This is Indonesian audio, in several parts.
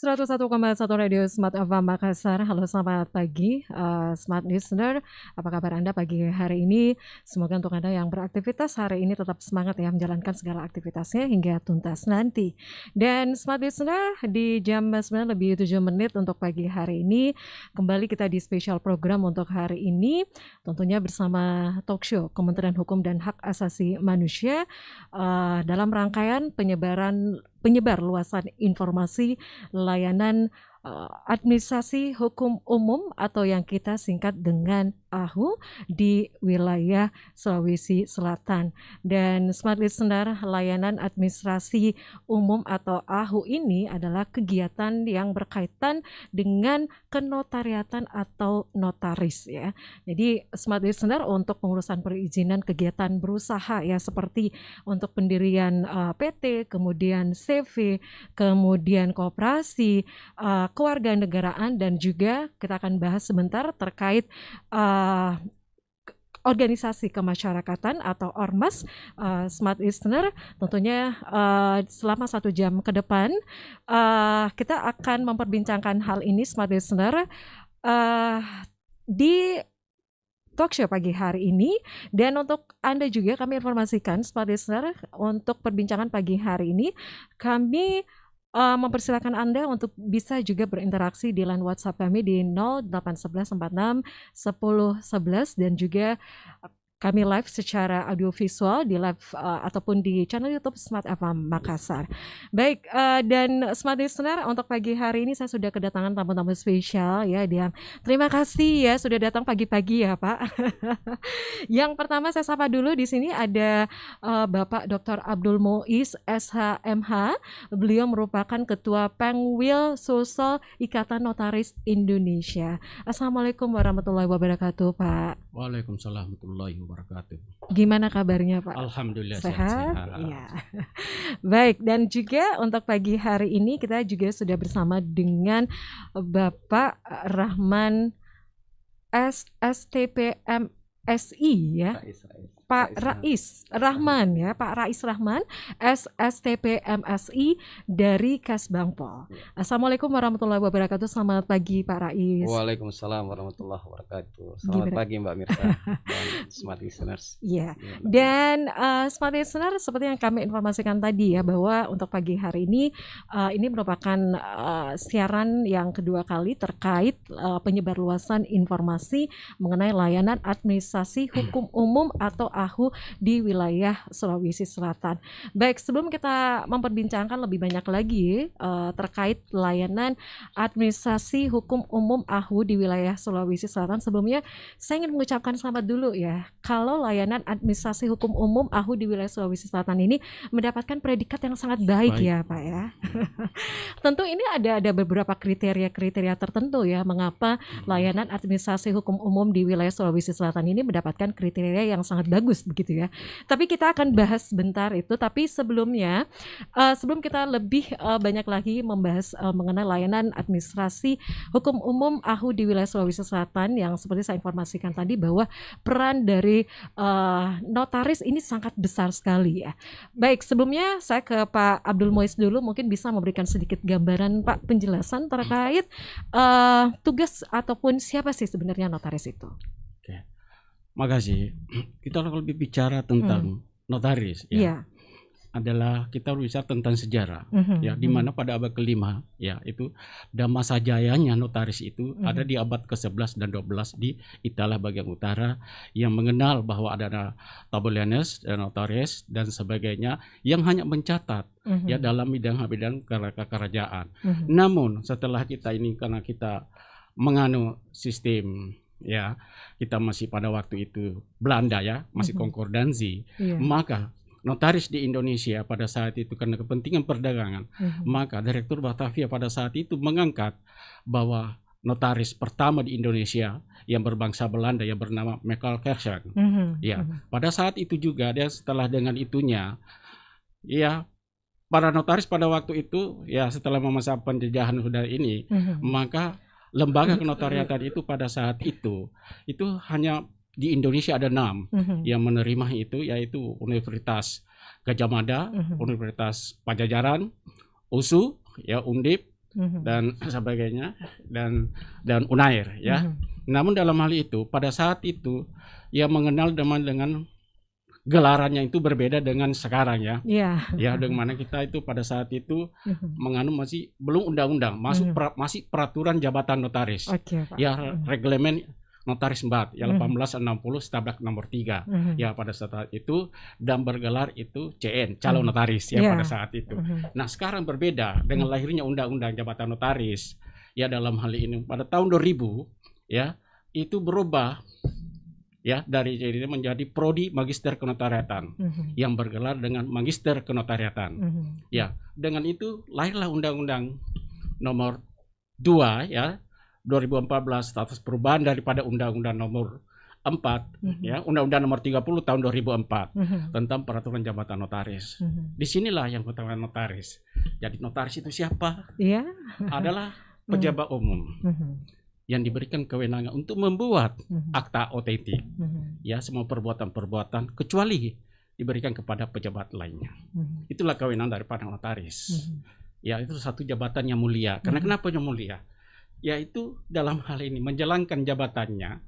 101,1 Radio Smart FM Makassar. Halo selamat pagi Smart Listener. Apa kabar Anda pagi hari ini? Semoga untuk Anda yang beraktivitas hari ini tetap semangat ya menjalankan segala aktivitasnya hingga tuntas nanti. Dan Smart Listener di jam 9 lebih 7 menit untuk pagi hari ini. Kembali kita di spesial program untuk hari ini. Tentunya bersama talk show Kementerian Hukum dan Hak Asasi Manusia dalam rangkaian penyebar luasan informasi layanan administrasi hukum umum atau yang kita singkat dengan AHU di wilayah Sulawesi Selatan. Dan Smart Listener, layanan administrasi umum atau AHU ini adalah kegiatan yang berkaitan dengan kenotariatan atau notaris ya. Jadi Smart Listener untuk pengurusan perizinan kegiatan berusaha ya, seperti untuk pendirian PT, kemudian CV, kemudian koperasi, kewarganegaraan, dan juga kita akan bahas sebentar terkait organisasi kemasyarakatan atau ormas. Smart Listener tentunya selama 1 jam ke depan kita akan memperbincangkan hal ini Smart Listener di talk show pagi hari ini. Dan untuk Anda juga kami informasikan Smart Listener, untuk perbincangan pagi hari ini kami mempersilakan Anda untuk bisa juga berinteraksi di line WhatsApp kami di 0811 46 10 11, dan juga kami live secara audiovisual di live ataupun di channel YouTube Smart FM Makassar. Baik, dan Smart Listener, untuk pagi hari ini saya sudah kedatangan tamu-tamu spesial ya. Dia terima kasih ya sudah datang pagi-pagi ya Pak. Yang pertama saya sapa dulu, di sini ada Bapak Dr. Abdul Muiz SHMH. Beliau merupakan Ketua Pengwil Sulsel Ikatan Notaris Indonesia. Assalamualaikum warahmatullahi wabarakatuh Pak. Waalaikumsalam warahmatullahi wabarakatuh. Gimana kabarnya Pak? Alhamdulillah Sehat? sehat. Iya. Baik, dan juga untuk pagi hari ini kita juga sudah bersama dengan Bapak Rahman STPM SI ya. Pak Rais Rahman ya, Pak Rais Rahman SSTP MSI dari Kasbangpol. Assalamualaikum warahmatullahi wabarakatuh. Selamat pagi Pak Rais. Waalaikumsalam warahmatullahi wabarakatuh. Selamat pagi Mbak Mirsa dan Smart Listeners. Iya. Dan Smart Listener, seperti yang kami informasikan tadi ya, bahwa untuk pagi hari ini merupakan siaran yang kedua kali terkait penyebarluasan informasi mengenai layanan administrasi hukum umum atau AHU di wilayah Sulawesi Selatan. Baik, sebelum kita memperbincangkan lebih banyak lagi terkait layanan administrasi hukum umum AHU di wilayah Sulawesi Selatan, sebelumnya saya ingin mengucapkan selamat dulu ya, kalau layanan administrasi hukum umum AHU di wilayah Sulawesi Selatan ini mendapatkan predikat yang sangat baik ya Pak ya. Tentu ini ada beberapa kriteria tertentu ya, mengapa layanan administrasi hukum umum di wilayah Sulawesi Selatan ini mendapatkan kriteria yang sangat bagus begitu ya. Tapi kita akan bahas sebentar itu. Tapi sebelumnya, sebelum kita lebih banyak lagi membahas mengenai layanan administrasi hukum umum AHU di wilayah Sulawesi Selatan, yang seperti saya informasikan tadi bahwa peran dari notaris ini sangat besar sekali ya. Baik, sebelumnya saya ke Pak Abdul Muiz dulu, mungkin bisa memberikan sedikit gambaran Pak, penjelasan terkait tugas ataupun siapa sih sebenarnya notaris itu. Makasih. Kita lebih bicara tentang notaris ya. Yeah. Adalah kita berbicara tentang sejarah ya, di mana pada abad ke-5 ya, itu dan masa jayanya notaris itu ada di abad ke-11 dan 12 di Italia bagian utara, yang mengenal bahwa ada tabulanes dan notaris dan sebagainya yang hanya mencatat ya dalam bidang-bidang kerajaan. Namun setelah kita ini, karena kita menganu sistem ya, kita masih pada waktu itu Belanda ya, masih konkordansi, maka notaris di Indonesia pada saat itu karena kepentingan perdagangan, maka Direktur Batavia pada saat itu mengangkat bahwa notaris pertama di Indonesia yang berbangsa Belanda yang bernama Michael Kersen. Ya, pada saat itu juga dia setelah dengan itunya ya, para notaris pada waktu itu ya, setelah masa penjajahan sudah ini, maka lembaga kenotariatan itu pada saat itu hanya di Indonesia ada 6 yang menerima itu, yaitu Universitas Gajah Mada, Universitas Pajajaran, USU, ya Undip, dan sebagainya dan Unair ya. Namun dalam hal itu pada saat itu ya mengenal dengan gelarannya itu berbeda dengan sekarang ya. Ya, dengan mana kita itu pada saat itu menganu masih belum undang-undang, masih peraturan jabatan notaris. Ya, reglemen notaris MBAT ya 1860 Stabak nomor 3. Ya pada saat itu dan bergelar itu CN, calon notaris ya pada saat itu. Nah, sekarang berbeda dengan lahirnya undang-undang jabatan notaris. Ya dalam hal ini pada tahun 2000 ya itu berubah ya dari jadi menjadi prodi magister kenotariatan yang bergelar dengan magister kenotariatan. Ya, dengan itu lahirlah undang-undang nomor 2 ya 2014 status perubahan daripada undang-undang nomor 4 ya undang-undang nomor 30 tahun 2004 tentang peraturan jabatan notaris. Disinilah yang pertama notaris. Jadi notaris itu siapa? Adalah pejabat umum yang diberikan kewenangan untuk membuat akta otentik ya semua perbuatan-perbuatan kecuali diberikan kepada pejabat lainnya. Itulah kewenangan daripada notaris. Ya itu satu jabatan yang mulia. Karena kenapa yang mulia? Yaitu dalam hal ini menjalankan jabatannya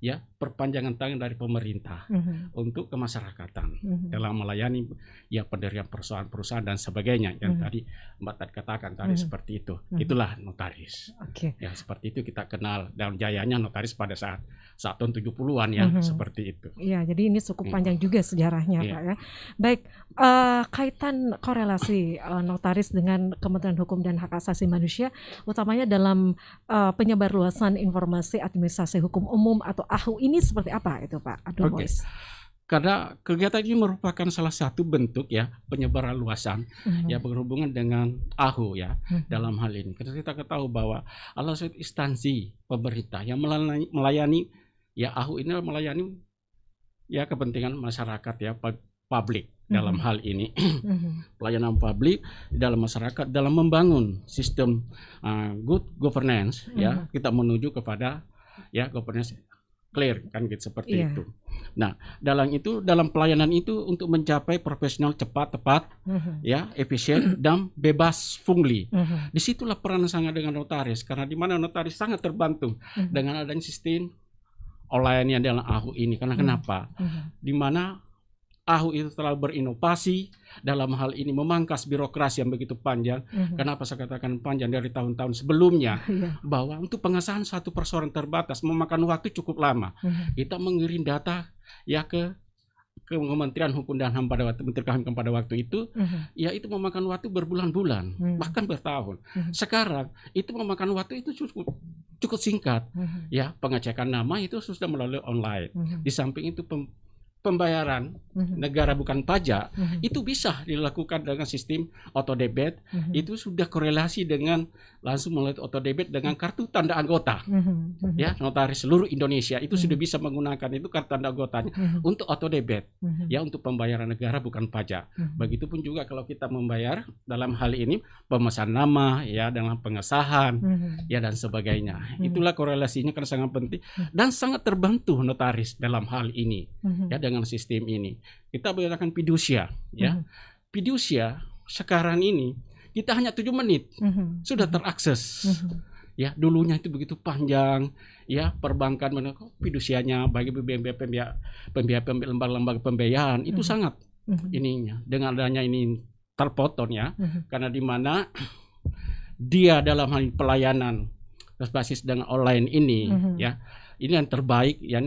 ya perpanjangan tangan dari pemerintah untuk kemasyarakatan dalam melayani ya pendirian perusahaan dan sebagainya yang tadi Mbak tadi katakan tadi seperti itu. Itulah notaris. Ya seperti itu kita kenal dan jayanya notaris pada saat tahun 70-an ya seperti itu. Iya, jadi ini cukup panjang juga sejarahnya Pak ya. Baik, kaitan korelasi notaris dengan Kementerian Hukum dan Hak Asasi Manusia utamanya dalam penyebarluasan informasi administrasi hukum umum atau AHU ini seperti apa itu Pak Abdul Muiz? Karena kegiatan ini merupakan salah satu bentuk ya penyebaran luasan ya berhubungan dengan AHU ya dalam hal ini. Karena kita ketahui bahwa salah satu instansi pemerintah yang melayani ya AHU ini melayani ya kepentingan masyarakat ya publik dalam hal ini pelayanan publik dalam masyarakat dalam membangun sistem good governance ya kita menuju kepada ya governance clear kan gitu seperti itu. Nah, dalam pelayanan itu untuk mencapai profesional cepat, tepat, ya, efisien dan bebas pungli. Disitulah peran sangat dengan notaris karena di mana notaris sangat terbantu dengan adanya sistem online yang dalam AHU ini. Karena kenapa? Di mana AHU itu terlalu berinovasi dalam hal ini memangkas birokrasi yang begitu panjang. Kenapa saya katakan panjang dari tahun-tahun sebelumnya? Bahwa untuk pengesahan satu persoalan terbatas memakan waktu cukup lama. Kita mengirim data ya ke Kementerian Hukum dan HAM pada waktu Menteri KHM pada waktu itu, ya itu memakan waktu berbulan-bulan, bahkan bertahun. Sekarang itu memakan waktu itu cukup singkat. Ya pengecekan nama itu sudah melalui online. Di samping itu pembayaran negara bukan pajak itu bisa dilakukan dengan sistem autodebit. Itu sudah korelasi dengan langsung melalui autodebit dengan kartu tanda anggota. Ya, notaris seluruh Indonesia itu sudah bisa menggunakan itu kartu tanda anggotanya untuk autodebit. Ya, untuk pembayaran negara bukan pajak. Begitupun juga kalau kita membayar dalam hal ini pemesan nama ya dalam pengesahan ya dan sebagainya. Itulah korelasinya karena sangat penting dan sangat terbantu notaris dalam hal ini. Ya dengan sistem ini kita menggunakan fiducia ya. Fiducia sekarang ini kita hanya 7 menit sudah terakses. Ya dulunya itu begitu panjang ya perbankan fidusianya bagi lembaga pembiayaan itu sangat ininya dengan adanya ini terpotong ya karena di mana dia dalam hal pelayanan berbasis dengan online ini ya ini yang terbaik ya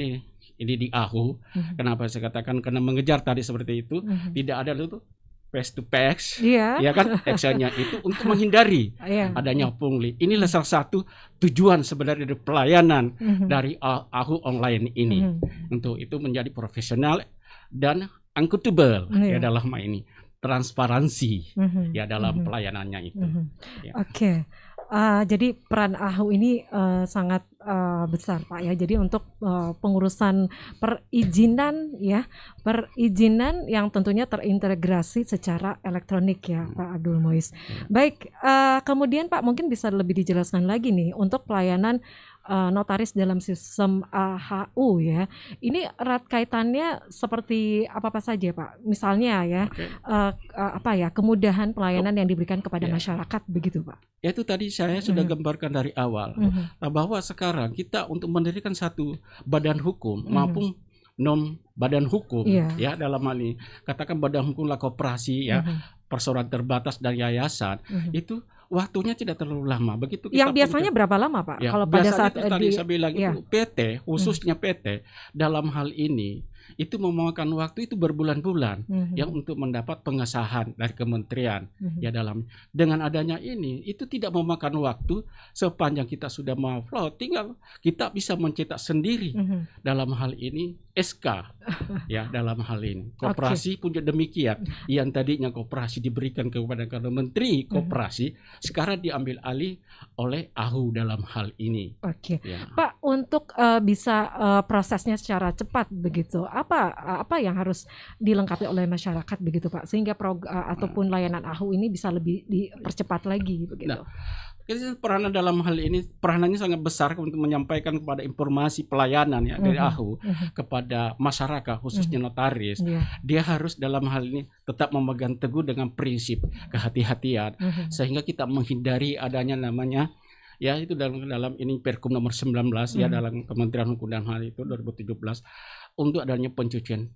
ini di AHU. Kenapa saya katakan karena mengejar tadi seperti itu tidak ada itu face to face ya kan actionnya itu untuk menghindari adanya pungli. Inilah salah satu tujuan sebenarnya dari pelayanan dari AHU online ini untuk itu menjadi profesional dan accountable ya dalam ini transparansi ya dalam pelayanannya itu. Oke. Jadi peran AHU ini sangat besar Pak ya. Jadi untuk pengurusan perizinan yang tentunya terintegrasi secara elektronik ya Pak Abdul Muiz. Baik, kemudian Pak mungkin bisa lebih dijelaskan lagi nih untuk pelayanan notaris dalam sistem AHU ya. Ini erat kaitannya seperti apa saja Pak? Misalnya ya, kemudahan pelayanan yang diberikan kepada masyarakat begitu Pak? Ya, itu tadi saya sudah gambarkan dari awal bahwa sekarang kita untuk mendirikan satu badan hukum maupun non badan hukum ya, dalam hal ini katakan badan hukum lah koperasi ya, perseroan terbatas dan yayasan, itu waktunya tidak terlalu lama. Begitu kita yang biasanya berapa lama Pak? Ya, kalau pada saat tadi saya bilang itu PT, khususnya PT dalam hal ini itu memakan waktu itu berbulan-bulan yang untuk mendapat pengesahan dari kementerian ya. Dengan adanya ini itu tidak memakan waktu, sepanjang kita sudah mau flow tinggal kita bisa mencetak sendiri dalam hal ini SK ya. Dalam hal ini koperasi pun demikian, yang tadinya koperasi diberikan kepada menteri koperasi sekarang diambil alih oleh AHU dalam hal ini. Ya. Pak, untuk bisa prosesnya secara cepat begitu, apa yang harus dilengkapi oleh masyarakat begitu Pak, sehingga ataupun layanan AHU ini bisa lebih dipercepat lagi begitu. Peranan dalam hal ini peranannya sangat besar untuk menyampaikan kepada informasi pelayanan ya dari AHU kepada masyarakat khususnya notaris. Dia harus dalam hal ini tetap memegang teguh dengan prinsip kehati-hatian sehingga kita menghindari adanya namanya ya itu dalam ini Perkum nomor 19 ya dalam Kementerian Hukum dan Hal itu 2017 untuk adanya pencucian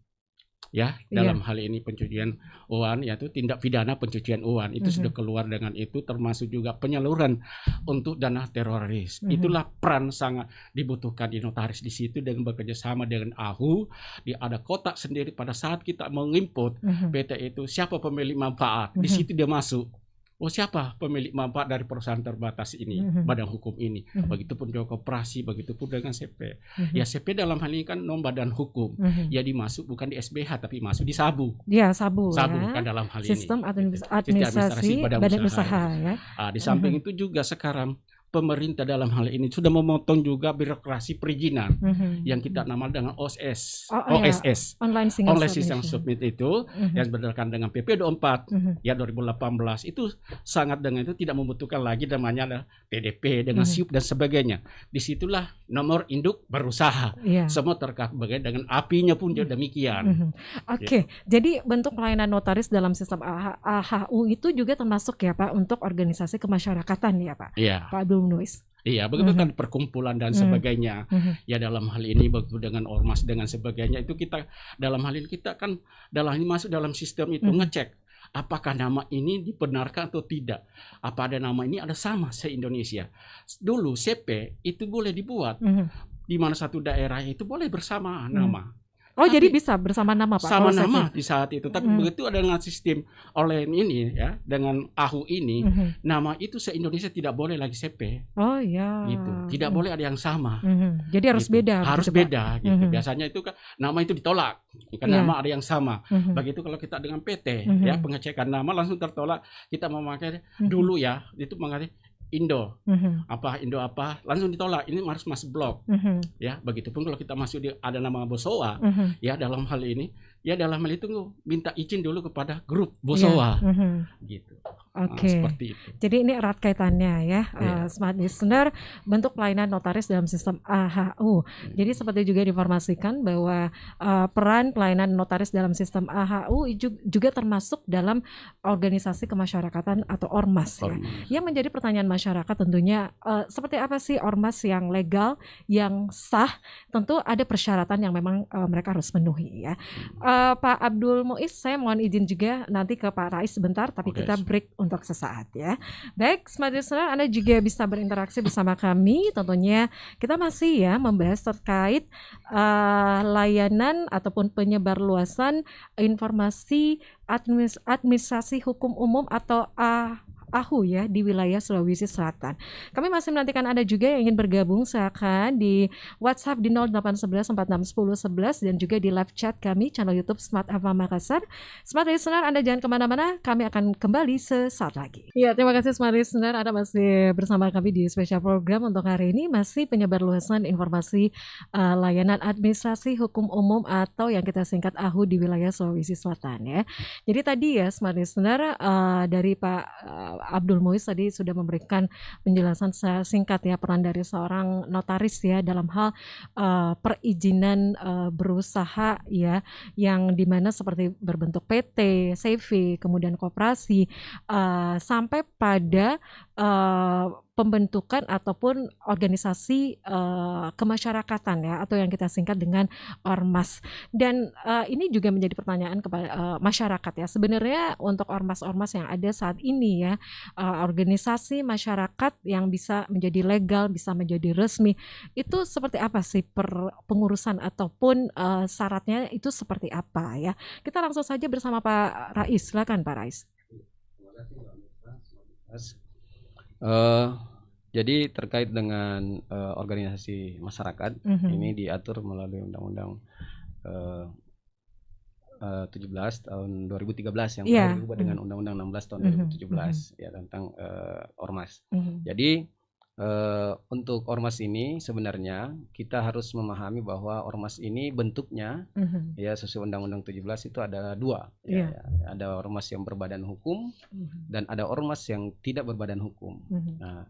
ya dalam hal ini pencucian uang, yaitu tindak pidana pencucian uang itu sudah keluar dengan itu, termasuk juga penyaluran untuk dana teroris. Itulah peran sangat dibutuhkan di notaris di situ dengan bekerja sama dengan AHU. Ada kotak sendiri pada saat kita menginput PT itu siapa pemilik manfaat, di situ dia masuk. Oh, siapa pemilik manfaat dari perusahaan terbatas ini, badan hukum ini. Begitupun juga koperasi, begitupun dengan CP. Ya, CP dalam hal ini kan non badan hukum. Ya, dimasuk bukan di SBH tapi masuk di SABU. Ya, SABU ya. Kan dalam hal Sistem ini. administrasi badan usaha ya. Di samping itu juga sekarang pemerintah dalam hal ini sudah memotong juga birokrasi perizinan yang kita nama dengan OSS, Online Single Submit itu yang berdasarkan dengan PP 24 ya 2018 itu sangat dengan itu tidak membutuhkan lagi namanya PDP dengan SIUP dan sebagainya. Disitulah nomor induk berusaha semua terkait dengan apinya pun demikian. Jadi bentuk pelayanan notaris dalam sistem AHU itu juga termasuk ya Pak untuk organisasi kemasyarakatan ya Pak. Pak Abdul Muiz. Iya, begitu kan perkumpulan dan sebagainya. Ya dalam hal ini begitu dengan ormas dengan sebagainya itu kita dalam hal ini kita kan dalam ini masuk dalam sistem itu ngecek apakah nama ini dibenarkan atau tidak. Apa ada nama ini ada sama se-Indonesia. Dulu CP itu boleh dibuat di mana satu daerah itu boleh bersama nama. Tapi, jadi bisa bersama nama Pak? Sama nama di saat itu. Tapi begitu ada dengan sistem online ini ya, dengan AHU ini, nama itu se-Indonesia tidak boleh lagi CP. Oh iya. Gitu. Tidak boleh ada yang sama. Jadi harus beda. Harus beda gitu. Biasanya itu kan nama itu ditolak. Kan nama ada yang sama. Begitu kalau kita dengan PT ya, pengecekan nama langsung tertolak. Kita memakai dulu ya, itu mengatakan Indo langsung ditolak, ini harus masuk blok ya. Begitupun kalau kita masuk ada nama Bosowa ya dalam hal ini ya, dalam hal itu minta izin dulu kepada grup Bosowa gitu. Seperti itu. Jadi ini erat kaitannya ya, Smart Listener, bentuk pelayanan notaris dalam sistem AHU. Jadi seperti juga diinformasikan bahwa peran pelayanan notaris dalam sistem AHU juga termasuk dalam organisasi kemasyarakatan atau ormas ya. Yang menjadi pertanyaan masyarakat tentunya seperti apa sih ormas yang legal, yang sah? Tentu ada persyaratan yang memang mereka harus penuhi ya. Pak Abdul Muiz, saya mohon izin juga nanti ke Pak Rais sebentar, tapi kita break untuk sesaat ya. Baik, Smart Listener, Anda juga bisa berinteraksi bersama kami. Tentunya kita masih ya membahas terkait layanan ataupun penyebarluasan informasi administrasi hukum umum atau AHU ya di wilayah Sulawesi Selatan. Kami masih menantikan Anda juga yang ingin bergabung, silakan di WhatsApp di 0811 461011 dan juga di live chat kami channel YouTube Smart Ava Makassar. Smart Listener, Anda jangan kemana-mana, kami akan kembali sesaat lagi. Ya, terima kasih Smart Listener, Anda masih bersama kami di spesial program untuk hari ini, masih penyebarluasan informasi layanan administrasi hukum umum atau yang kita singkat AHU di wilayah Sulawesi Selatan ya. Jadi tadi ya Smart Listener dari Pak Abdul Muiz tadi sudah memberikan penjelasan singkat ya peran dari seorang notaris ya dalam hal perizinan berusaha ya, yang dimana seperti berbentuk PT, CV, kemudian koperasi, sampai pada pembentukan ataupun organisasi kemasyarakatan ya, atau yang kita singkat dengan ormas. Dan ini juga menjadi pertanyaan kepada masyarakat ya. Sebenarnya untuk ormas-ormas yang ada saat ini ya, organisasi masyarakat yang bisa menjadi legal, bisa menjadi resmi, itu seperti apa sih pengurusan ataupun syaratnya itu seperti apa ya? Kita langsung saja bersama Pak Rais. Silakan Pak Rais. Jadi terkait dengan organisasi masyarakat, ini diatur melalui Undang-Undang 17 tahun 2013 yang berubah dengan Undang-Undang 16 tahun 2017 ya tentang ormas. Jadi untuk ormas ini sebenarnya kita harus memahami bahwa ormas ini bentuknya ya sesuai Undang-Undang 17 itu ada dua. Ya, ada ormas yang berbadan hukum dan ada ormas yang tidak berbadan hukum. Nah,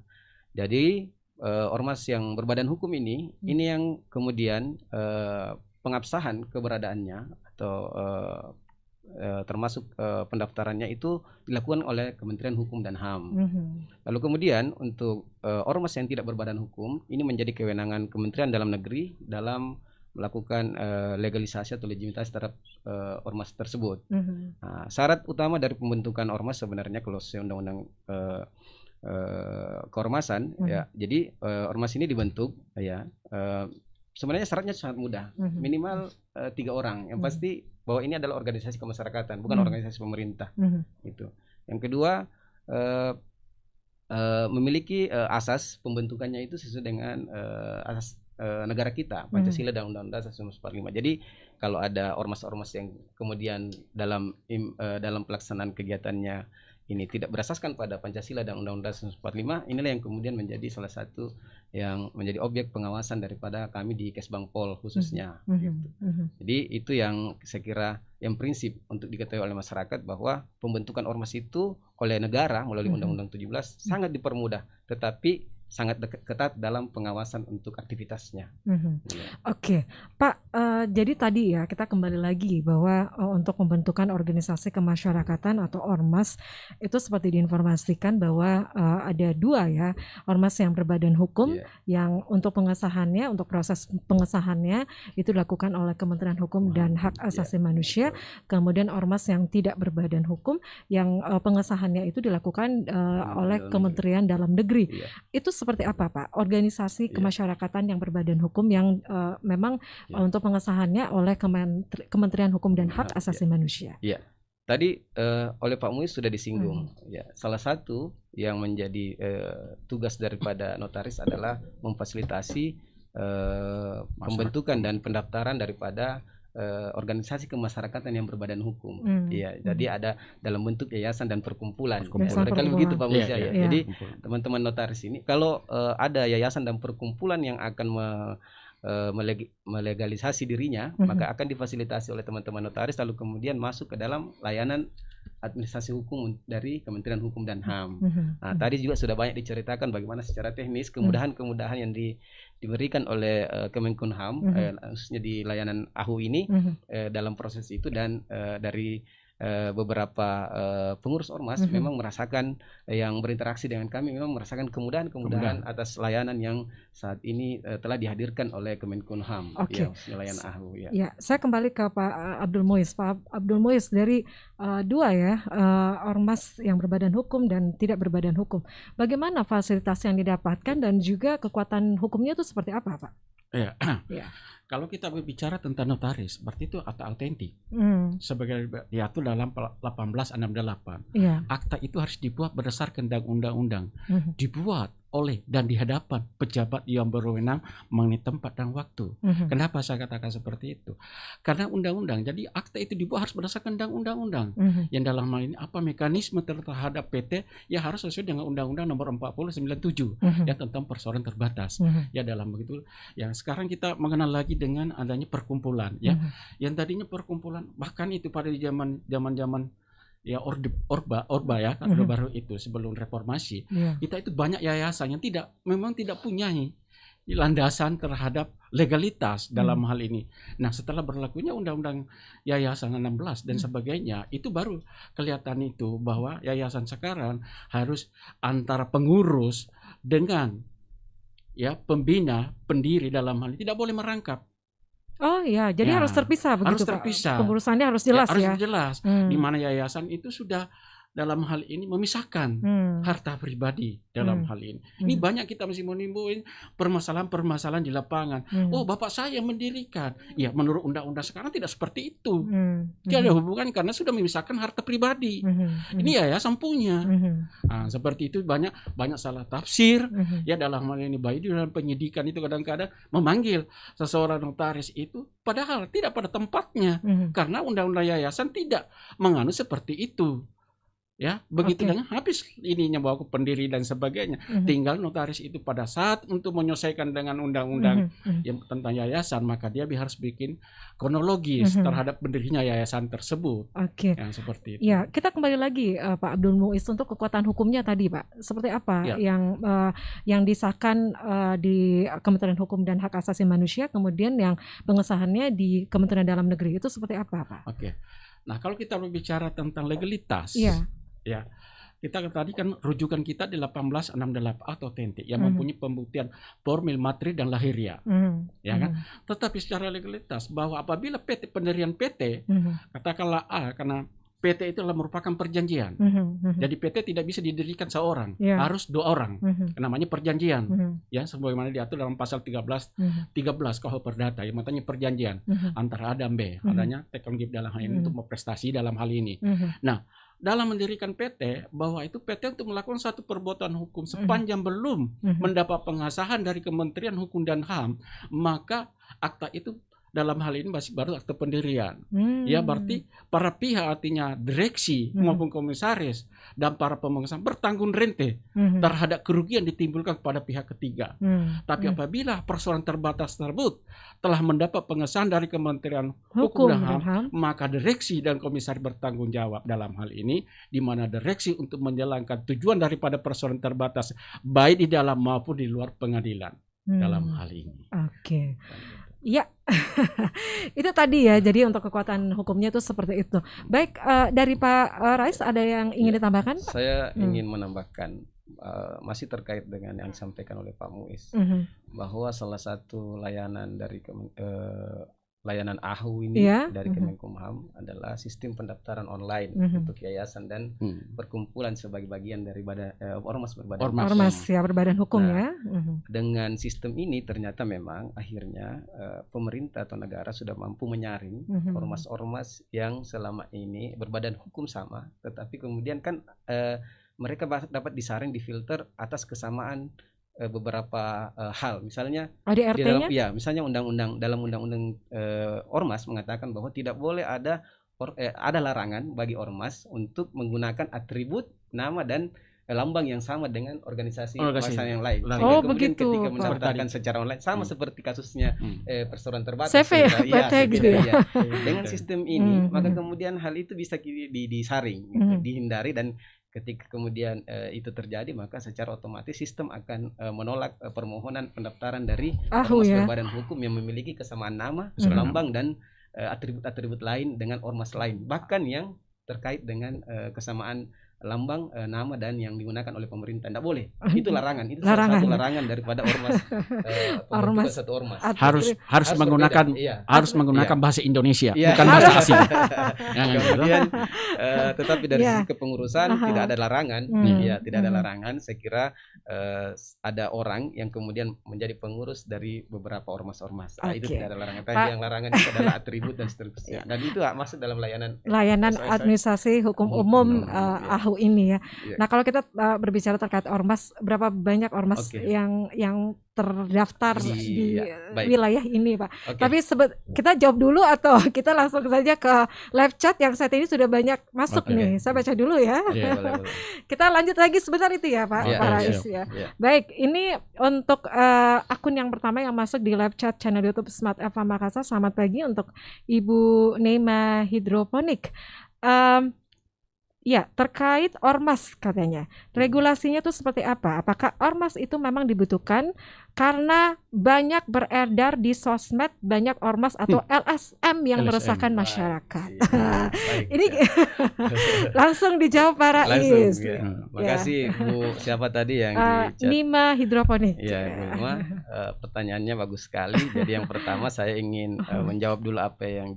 jadi ormas yang berbadan hukum ini yang kemudian pengabsahan keberadaannya atau termasuk pendaftarannya itu dilakukan oleh Kementerian Hukum dan HAM. Lalu kemudian untuk ormas yang tidak berbadan hukum ini menjadi kewenangan Kementerian Dalam Negeri dalam melakukan legalisasi atau legitimitas terhadap ormas tersebut. Nah, syarat utama dari pembentukan ormas sebenarnya kalau sesuai Undang-Undang keormasan ya. Jadi ormas ini dibentuk ya. Sebenarnya syaratnya sangat mudah, minimal 3 orang. Yang pasti bahwa ini adalah organisasi kemasyarakatan, bukan organisasi pemerintah. Itu. Yang kedua, memiliki asas pembentukannya itu sesuai dengan asas negara kita, Pancasila dan Undang-Undang 1945. Jadi kalau ada ormas-ormas yang kemudian dalam pelaksanaan kegiatannya ini tidak berasaskan pada Pancasila dan Undang-Undang 1945, inilah yang kemudian menjadi salah satu yang menjadi objek pengawasan daripada kami di Kesbangpol khususnya. Gitu. Jadi itu yang saya kira yang prinsip untuk diketahui oleh masyarakat bahwa pembentukan ormas itu oleh negara melalui Undang-Undang 17 sangat dipermudah, tetapi sangat ketat dalam pengawasan untuk aktivitasnya. Oke, Pak. Jadi tadi ya kita kembali lagi bahwa untuk pembentukan organisasi kemasyarakatan atau ormas itu seperti diinformasikan bahwa ada 2 ya, ormas yang berbadan hukum yang untuk pengesahannya, untuk proses pengesahannya itu dilakukan oleh Kementerian Hukum dan Hak Asasi Manusia. Kemudian ormas yang tidak berbadan hukum yang pengesahannya itu dilakukan oleh Kementerian Dalam Negeri. Itu seperti apa Pak? Organisasi kemasyarakatan yang berbadan hukum yang memang untuk pengesahannya oleh Kementerian Hukum dan Hak Asasi Manusia. Iya. Tadi oleh Pak Muiz sudah disinggung. Ya, salah satu yang menjadi tugas daripada notaris adalah memfasilitasi pembentukan dan pendaftaran daripada organisasi kemasyarakatan yang berbadan hukum. Jadi ada dalam bentuk yayasan dan perkumpulan. Mereka begitu Pak Muiz ya. Jadi teman-teman notaris ini kalau ada yayasan dan perkumpulan yang akan melegalisasi dirinya, maka akan difasilitasi oleh teman-teman notaris lalu kemudian masuk ke dalam layanan administrasi hukum dari Kementerian Hukum dan HAM. Nah, tadi juga sudah banyak diceritakan bagaimana secara teknis kemudahan-kemudahan yang diberikan oleh Kemenkumham, khususnya di layanan AHU ini dalam proses itu, dan dari beberapa pengurus ormas memang merasakan yang berinteraksi dengan kami memang merasakan kemudahan atas layanan yang saat ini telah dihadirkan oleh Kemenkumham, layanan AHU. Ya, saya kembali ke Pak Abdul Muiz. Pak Abdul Muiz, dari 2 ya ormas yang berbadan hukum dan tidak berbadan hukum, bagaimana fasilitas yang didapatkan dan juga kekuatan hukumnya itu seperti apa Pak? Kalau kita berbicara tentang notaris, berarti itu akta autentik. Sebagai diatur dalam 1868. Akta itu harus dibuat berdasarkan undang-undang. Dibuat oleh dan di hadapan pejabat yang berwenang mengenai tempat dan waktu. Kenapa saya katakan seperti itu? Karena undang-undang. Jadi akta itu dibuat harus berdasarkan undang-undang. Yang dalam hal ini apa mekanisme terhadap PT ya harus sesuai dengan Undang-Undang Nomor 40/97 ya tentang persoalan terbatas. Ya dalam begitu. Yang sekarang kita mengenal lagi dengan adanya perkumpulan ya. Yang tadinya perkumpulan bahkan itu pada zaman ya Orba ya, Orde Baru itu sebelum reformasi, kita itu banyak yayasan yang memang tidak punya landasan terhadap legalitas dalam hal ini. Nah, setelah berlakunya Undang-Undang Yayasan 16 dan sebagainya, itu baru kelihatan itu bahwa yayasan sekarang harus antara pengurus dengan ya pembina, pendiri dalam hal ini tidak boleh merangkap. Oh ya, jadi harus terpisah begitu, harus terpisah. Pak. Pengurusannya harus jelas ya. Harus jelas. Di mana yayasan itu sudah dalam hal ini memisahkan harta pribadi dalam hal ini. Ini banyak kita masih menimbulkan permasalahan-permasalahan di lapangan. Oh, bapak saya yang mendirikan. Ya, menurut undang-undang sekarang tidak seperti itu. Tidak ada hubungan karena sudah memisahkan harta pribadi. Ini yayasan punya. Nah, seperti itu banyak salah tafsir. Ya, dalam hal ini baik di dalam penyidikan itu kadang-kadang memanggil seseorang notaris itu padahal tidak pada tempatnya karena undang-undang yayasan tidak menganut seperti itu. Ya, begitu dengan habis ininya bahwa pendiri dan sebagainya. Tinggal notaris itu pada saat untuk menyelesaikan dengan undang-undang yang tentang yayasan, maka dia harus bikin kronologis terhadap pendirinya yayasan tersebut. Yang seperti itu. Ya, kita kembali lagi Pak Abdul Muiz untuk kekuatan hukumnya tadi, Pak. Seperti apa yang disahkan di Kementerian Hukum dan Hak Asasi Manusia, kemudian yang pengesahannya di Kementerian Dalam Negeri itu seperti apa, Pak? Nah, kalau kita berbicara tentang legalitas, ya, kita tadi kan rujukan kita di 1868 atau TNT yang mempunyai pembuktian formil, materi dan lahiria, ya kan? Tetapi secara legalitas bahwa apabila pendirian PT, katakanlah A, karena PT itu adalah merupakan perjanjian. Jadi PT tidak bisa didirikan seorang, harus 2 orang. Namanya perjanjian. Ya, sebagaimana diatur dalam pasal 13 KUH Perdata yang katanya perjanjian antara A dan B. Adanya teknologi dalam hal ini untuk berprestasi dalam hal ini. Nah, dalam mendirikan PT, bahwa itu PT untuk melakukan satu perbuatan hukum sepanjang belum mendapat pengesahan dari Kementerian Hukum dan HAM, maka akta itu dalam hal ini masih baru akte pendirian. Ya, berarti para pihak, artinya direksi maupun komisaris dan para pemegang bertanggung rente terhadap kerugian ditimbulkan kepada pihak ketiga. Tapi apabila persoalan terbatas tersebut telah mendapat pengesahan dari Kementerian Hukum dan HAM, maka direksi dan komisaris bertanggung jawab dalam hal ini, di mana direksi untuk menjalankan tujuan daripada persoalan terbatas baik di dalam maupun di luar pengadilan dalam hal ini. Ya, itu tadi ya. Jadi untuk kekuatan hukumnya itu seperti itu. Baik, dari Pak Rais ada yang ingin ditambahkan, Pak? Saya ingin menambahkan masih terkait dengan yang disampaikan oleh Pak Muiz, bahwa salah satu layanan dari layanan AHU ini dari Kemenkumham adalah sistem pendaftaran online untuk yayasan dan perkumpulan sebagai bagian dari ormas berbadan hukum. Dengan sistem ini ternyata memang akhirnya pemerintah atau negara sudah mampu menyaring ormas-ormas yang selama ini berbadan hukum sama, tetapi kemudian kan mereka dapat disaring, difilter atas kesamaan beberapa hal, misalnya misalnya dalam undang-undang ormas mengatakan bahwa tidak boleh ada larangan bagi ormas untuk menggunakan atribut, nama dan lambang yang sama dengan organisasi yang lain. Kemudian ketika mendaftarkan secara online sama seperti kasusnya persoalan terbatas dengan sistem ini, maka kemudian hal itu bisa disaring, dihindari, dan ketika kemudian itu terjadi, maka secara otomatis sistem akan menolak permohonan pendaftaran dari ormas berbadan hukum yang memiliki kesamaan nama, lambang dan atribut-atribut lain dengan ormas lain, bahkan yang terkait dengan kesamaan lambang, nama dan yang digunakan oleh pemerintah. Tidak boleh. Itu larangan. Itu salah satu larangan daripada ormas. Satu ormas harus menggunakan menggunakan bahasa Indonesia, bukan bahasa asing. Kemudian tetapi dari sisi kepengurusan tidak ada larangan. Tidak ada larangan. Saya kira ada orang yang kemudian menjadi pengurus dari beberapa ormas-ormas. Itu tidak ada larangan. Tapi yang larangan itu adalah atribut dan seterusnya. Dan itu masuk dalam layanan administrasi hukum umum AHU ini ya. Nah, kalau kita berbicara terkait ormas, berapa banyak ormas yang terdaftar di wilayah ini, Pak? Tapi kita jawab dulu atau kita langsung saja ke live chat yang saat ini sudah banyak masuk nih. Saya baca dulu ya. Boleh. Kita lanjut lagi sebentar itu ya, Pak Rais ya. Baik, ini untuk akun yang pertama yang masuk di live chat channel YouTube Smart FM Makassar. Selamat pagi untuk Ibu Neima Hidroponik. ya terkait ormas katanya. Regulasinya itu seperti apa? Apakah ormas itu memang dibutuhkan karena banyak beredar di sosmed banyak ormas atau LSM yang LSM. meresahkan masyarakat. Baik, Ini langsung dijawab Pak Rais. langsung ya. Makasih Bu siapa tadi yang di chat? Nima Hidroponik. Ya, Bu Nima, pertanyaannya bagus sekali. Jadi yang pertama saya ingin menjawab dulu apa yang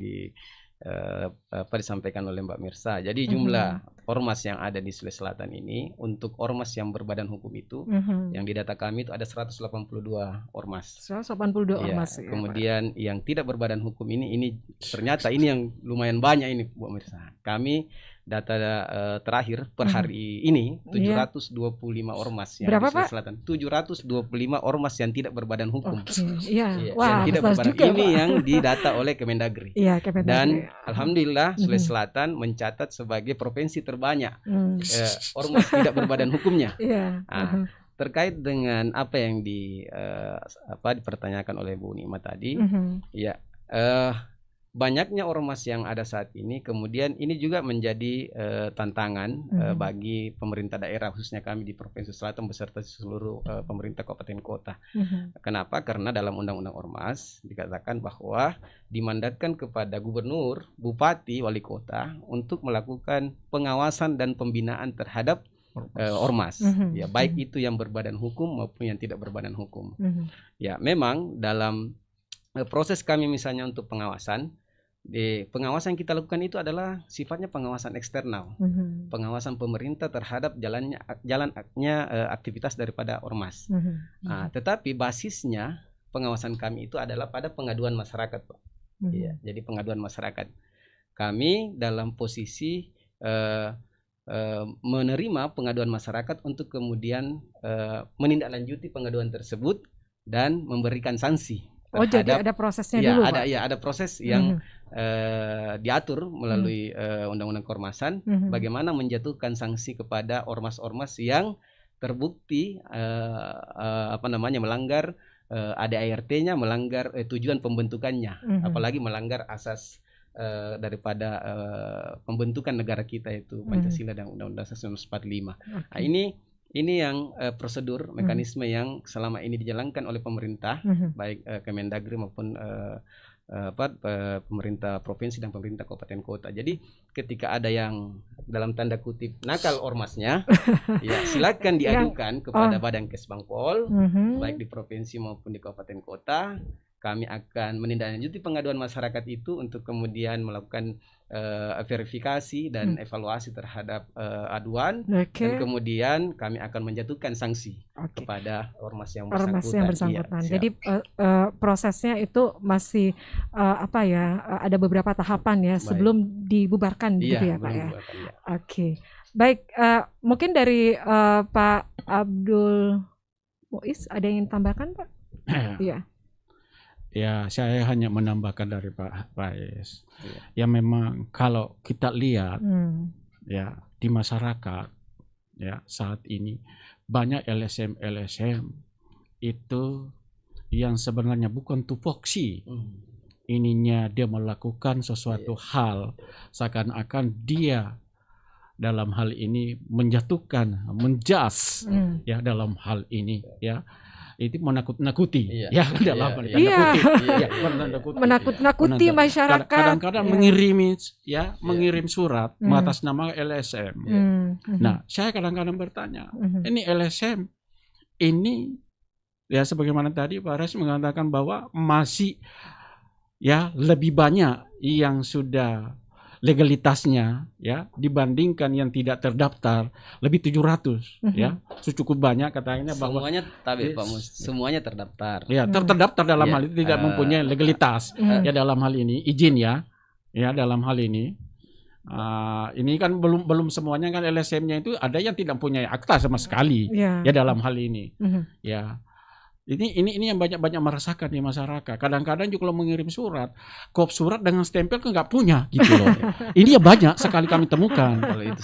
disampaikan oleh Mbak Mirsa. Jadi jumlah ormas yang ada di Sulawesi Selatan ini, untuk ormas yang berbadan hukum itu, yang di data kami itu ada 182 ormas. 182 Iya, ormas. Ya, kemudian yang tidak berbadan hukum ini ternyata ini yang lumayan banyak ini Bu Mirsa. Kami data terakhir per hari ini 725 ormas yang berapa, di Sulawesi Selatan. 725 ormas yang tidak berbadan hukum. Iya. Wah, yang tidak berbadan juga, ini Pak. yang didata oleh Kemendagri. Iya, Kemendagri. Dan alhamdulillah Sulawesi Selatan mencatat sebagai provinsi terbanyak ormas tidak berbadan hukumnya. Iya. Terkait dengan apa yang dipertanyakan oleh Bu Nima tadi, ya banyaknya ormas yang ada saat ini, kemudian ini juga menjadi tantangan bagi pemerintah daerah, khususnya kami di Provinsi Selatan beserta seluruh pemerintah kabupaten kota. Kenapa? Karena dalam Undang-Undang Ormas dikatakan bahwa dimandatkan kepada gubernur, bupati, wali kota untuk melakukan pengawasan dan pembinaan terhadap ormas, ya baik itu yang berbadan hukum maupun yang tidak berbadan hukum. Ya memang dalam proses kami misalnya untuk pengawasan yang kita lakukan itu adalah sifatnya pengawasan eksternal, pengawasan pemerintah terhadap jalannya aktivitas daripada ormas. Tetapi basisnya pengawasan kami itu adalah pada pengaduan masyarakat, Pak. Ya, jadi pengaduan masyarakat. Kami dalam posisi menerima pengaduan masyarakat untuk kemudian menindaklanjuti pengaduan tersebut dan memberikan sanksi. Jadi ada prosesnya dulu, Pak? Ada proses yang diatur melalui Undang-Undang Keormasan, bagaimana menjatuhkan sanksi kepada ormas-ormas yang terbukti melanggar ADART-nya, melanggar tujuan pembentukannya, apalagi melanggar asas daripada pembentukan negara kita, itu Pancasila dan Undang-Undang 1945. Nah, ini yang prosedur mekanisme yang selama ini dijalankan oleh pemerintah, baik Kemendagri maupun pemerintah provinsi dan pemerintah kabupaten kota. Jadi ketika ada yang dalam tanda kutip nakal ormasnya, ya silakan diadukan kepada Badan Kesbangpol, baik di provinsi maupun di kabupaten kota. Kami akan menindaklanjuti pengaduan masyarakat itu untuk kemudian melakukan verifikasi dan evaluasi terhadap aduan, dan kemudian kami akan menjatuhkan sanksi kepada ormas yang bersangkutan. Iya, jadi prosesnya itu masih ada beberapa tahapan ya sebelum dibubarkan, gitu ya, Pak ya. Oke. Baik, mungkin dari Pak Abdul Muiz ada yang tambahkan, Pak? Iya. Ya, saya hanya menambahkan dari Pak Rais. Ya memang kalau kita lihat ya di masyarakat ya saat ini banyak LSM itu yang sebenarnya bukan tupoksi. Ininya dia melakukan sesuatu hal seakan-akan dia dalam hal ini menjatuhkan, menjas ya dalam hal ini ya. Itu menakut-nakuti dalam menakut-nakuti masyarakat. Kadang-kadang mengirim surat atas nama LSM. Nah, saya kadang-kadang bertanya, ini LSM ini ya sebagaimana tadi Pak Rais mengatakan bahwa masih ya lebih banyak yang sudah legalitasnya ya dibandingkan yang tidak terdaftar, lebih 700 ya. Cukup banyak katanya bahwa semuanya terdaftar. Ya, terdaftar dalam hal itu tidak mempunyai legalitas ya dalam hal ini, izin ya dalam hal ini. Ini kan belum semuanya kan LSM-nya itu ada yang tidak mempunyai akta sama sekali ya dalam hal ini. Ya. Ini yang banyak merasakan di masyarakat. Kadang-kadang juga kalau mengirim surat, kop surat dengan stempel kan nggak punya gitu loh. Ini ya banyak sekali kami temukan. Kalau itu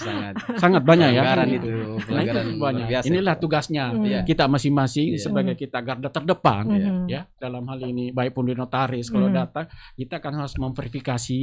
sangat banyak ya. pelanggaran itu, Nah, pelanggaran itu banyak. luar biasa Inilah itu. tugasnya Iya. kita masing-masing Iya. sebagai kita garda terdepan Iya. ya dalam hal ini, baik pun di notaris kalau datang kita kan harus memverifikasi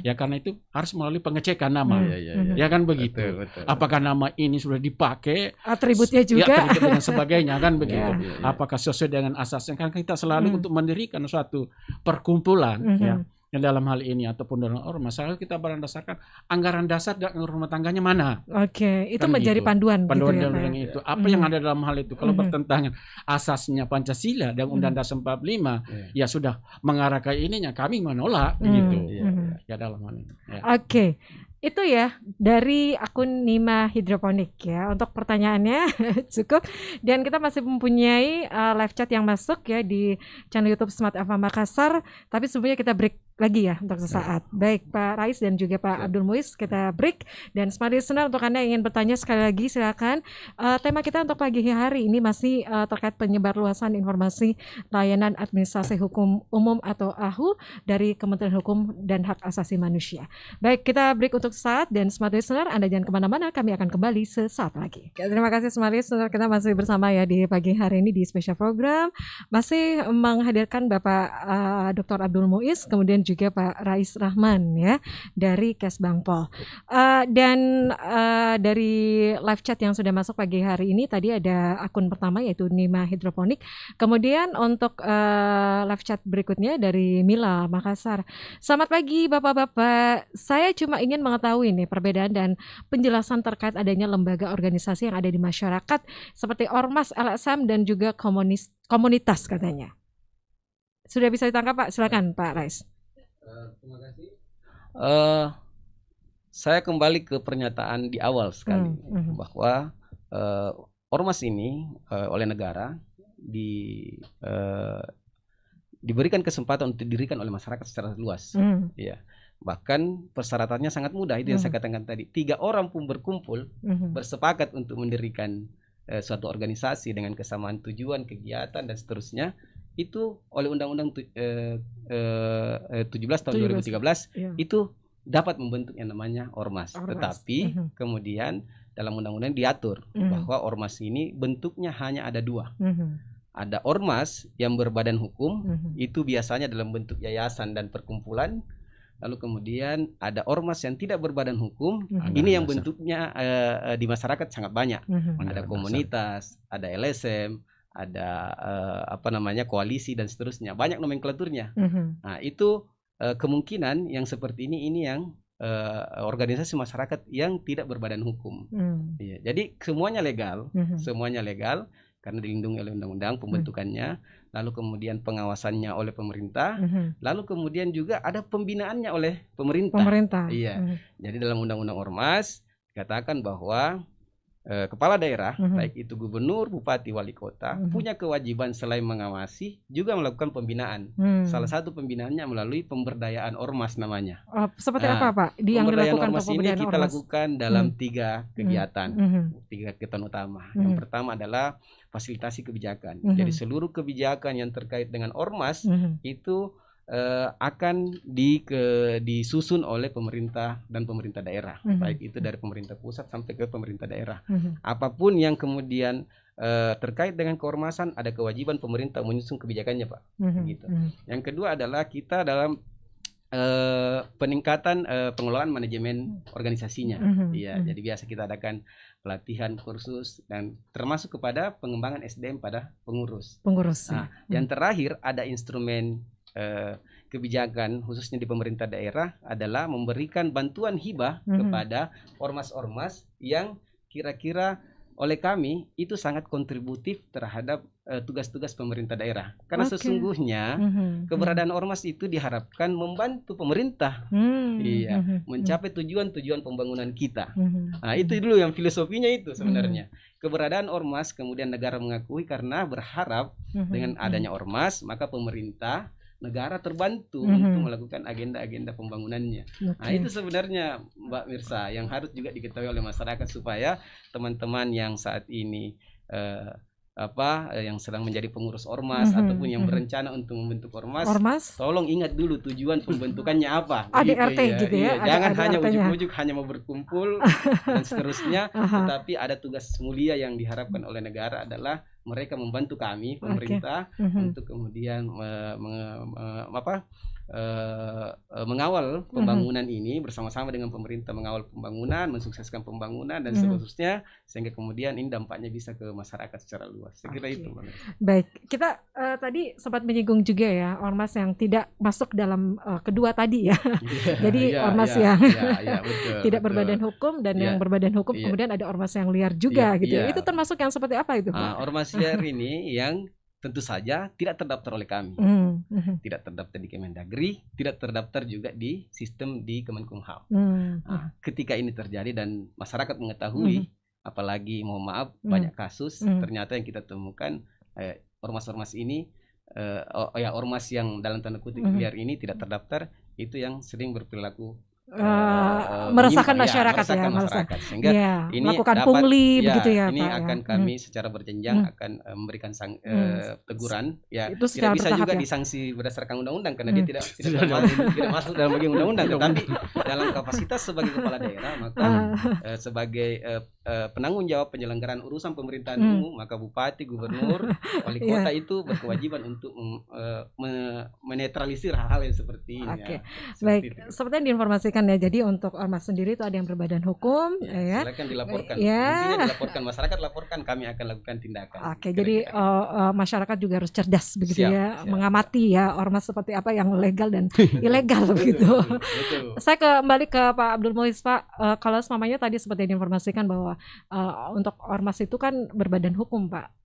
ya, karena itu harus melalui pengecekan nama. Iya. Ya kan begitu. Betul. Apakah nama ini sudah dipakai, Atributnya ya, juga. atribut dan sebagainya kan begitu. Iya. Apakah sesuai dengan asasnya, kan kita selalu untuk mendirikan suatu perkumpulan ya yang dalam hal ini ataupun dalam ormas, kita berdasarkan anggaran dasar dan rumah tangganya mana. Oke, itu Kan menjadi gitu. panduan Panduan gitu ya, dalam Pak. itu apa yang ada dalam hal itu. Kalau bertentangan asasnya Pancasila dan Undang-Undang Dasar 45 ya sudah mengarah ke ininya, kami menolak begitu. Ya dalam hal ini. Ya. Oke. Itu ya dari akun Nima Hidroponik ya. Untuk pertanyaannya cukup, dan kita masih mempunyai live chat yang masuk ya di channel YouTube Smart FM Makassar. Tapi sebelumnya kita break lagi ya untuk sesaat. Baik Pak Rais dan juga Pak Abdul Muiz, kita break. Dan Smart Listener, untuk Anda yang ingin bertanya sekali lagi silakan. Tema kita untuk pagi hari ini masih terkait penyebarluasan informasi layanan administrasi hukum umum atau AHU dari Kementerian Hukum dan Hak Asasi Manusia. Baik, kita break untuk sesaat, dan Smart Listener, Anda jangan kemana-mana, kami akan kembali sesaat lagi. Oke, terima kasih Smart Listener, kita masih bersama ya di pagi hari ini di spesial program, masih menghadirkan Bapak Dr. Abdul Muiz, kemudian juga Pak Rais Rahman ya dari Kesbangpol. Dan dari live chat yang sudah masuk pagi hari ini, tadi ada akun pertama yaitu Nima Hidroponik, kemudian untuk live chat berikutnya dari Mila Makassar. Selamat pagi Bapak-bapak, saya cuma ingin mengetahui nih perbedaan dan penjelasan terkait adanya lembaga organisasi yang ada di masyarakat seperti Ormas, LSM dan juga komunitas katanya. Sudah bisa ditangkap Pak? Silakan Pak Rais. Terima kasih. Saya kembali ke pernyataan di awal sekali bahwa Ormas ini oleh negara diberikan kesempatan untuk didirikan oleh masyarakat secara luas. Ya. Bahkan persyaratannya sangat mudah, itu yang saya katakan tadi. 3 orang pun berkumpul bersepakat untuk mendirikan suatu organisasi dengan kesamaan tujuan, kegiatan dan seterusnya, itu oleh Undang-Undang 17 tahun 2013 itu dapat membentuk yang namanya ormas. Tetapi kemudian dalam undang-undang diatur bahwa ormas ini bentuknya hanya ada 2. Ada ormas yang berbadan hukum, itu biasanya dalam bentuk yayasan dan perkumpulan. Lalu kemudian ada ormas yang tidak berbadan hukum, ini yang bentuknya di masyarakat sangat banyak. Ada komunitas, ada LSM, ada koalisi dan seterusnya. Banyak nomenklaturnya. Nah, itu kemungkinan yang seperti ini yang organisasi masyarakat yang tidak berbadan hukum. Ya, jadi semuanya legal, karena dilindungi oleh undang-undang pembentukannya. Lalu kemudian pengawasannya oleh pemerintah, lalu kemudian juga ada pembinaannya oleh pemerintah. Iya. Jadi dalam undang-undang ormas dikatakan bahwa kepala daerah, baik itu gubernur, bupati, wali kota, punya kewajiban selain mengawasi juga melakukan pembinaan. Salah satu pembinaannya melalui pemberdayaan ormas namanya. Seperti apa Pak? Pemberdayaan ormas ini kita lakukan dalam 3 kegiatan, 3 kegiatan utama. Yang pertama adalah fasilitasi kebijakan. Jadi seluruh kebijakan yang terkait dengan ormas itu akan disusun oleh pemerintah dan pemerintah daerah, baik itu dari pemerintah pusat sampai ke pemerintah daerah. Apapun yang kemudian terkait dengan keormasan, ada kewajiban pemerintah menyusun kebijakannya, Pak. Gitu. Yang kedua adalah kita dalam peningkatan pengelolaan manajemen organisasinya. Iya, jadi biasa kita adakan pelatihan, kursus, dan termasuk kepada pengembangan SDM pada pengurus. Nah, yang terakhir ada instrumen kebijakan khususnya di pemerintah daerah adalah memberikan bantuan hibah kepada ormas-ormas yang kira-kira oleh kami itu sangat kontributif terhadap tugas-tugas pemerintah daerah. Karena sesungguhnya keberadaan ormas itu diharapkan membantu pemerintah mencapai tujuan-tujuan pembangunan kita. Nah, itu dulu yang filosofinya itu sebenarnya. Keberadaan ormas kemudian negara mengakui karena berharap dengan adanya ormas maka pemerintah negara terbantu untuk melakukan agenda-agenda pembangunannya. Nah, itu sebenarnya Mbak Mirsa yang harus juga diketahui oleh masyarakat supaya teman-teman yang saat ini yang sedang menjadi pengurus ormas ataupun yang berencana untuk membentuk ormas, tolong ingat dulu tujuan pembentukannya apa. ADRT gitu ya. Jangan hanya ujuk-ujuk hanya mau berkumpul dan seterusnya, tetapi ada tugas mulia yang diharapkan oleh negara adalah mereka membantu kami pemerintah untuk kemudian mengawal pembangunan ini bersama-sama dengan pemerintah, mengawal pembangunan, mensukseskan pembangunan dan seterusnya, sehingga kemudian ini dampaknya bisa ke masyarakat secara luas. Saya kira itu. Baik, kita tadi sempat menyinggung juga ya ormas yang tidak masuk dalam kedua tadi ya. Jadi ormas yang tidak berbadan hukum dan yang berbadan hukum, kemudian ada ormas yang liar juga gitu. Itu termasuk yang seperti apa itu, Pak? Ormas liar ini yang tentu saja tidak terdaftar oleh kami, tidak terdaftar di Kemendagri, tidak terdaftar juga di sistem di Kemenkumham. Ketika ini terjadi dan masyarakat mengetahui, apalagi mohon maaf banyak kasus ternyata yang kita temukan ormas-ormas ini, ormas yang dalam tanda kutip liar ini tidak terdaftar, itu yang sering berperilaku meresahkan masyarakat sehingga ini melakukan pungli begitu ya, ini Pak, akan kami secara berjenjang akan memberikan teguran itu tidak bisa juga disanksi berdasarkan undang-undang karena dia tidak masuk dalam bagian undang-undang, tetapi dalam kapasitas sebagai kepala daerah maka sebagai penanggung jawab penyelenggaraan urusan pemerintahan umum, maka bupati, gubernur, wali kota itu berkewajiban untuk menetralisir hal-hal yang seperti ini. Baik, seperti yang diinformasikan ya, jadi untuk ormas sendiri itu ada yang berbadan hukum, silakan dilaporkan. Intinya dilaporkan, masyarakat laporkan, kami akan lakukan tindakan. Jadi masyarakat juga harus cerdas begitu ya, mengamati ya ormas seperti apa yang legal dan ilegal begitu. Saya kembali ke Pak Abdul Muiz, Pak. Kalau semuanya tadi seperti yang diinformasikan bahwa untuk ormas itu kan berbadan hukum, Pak.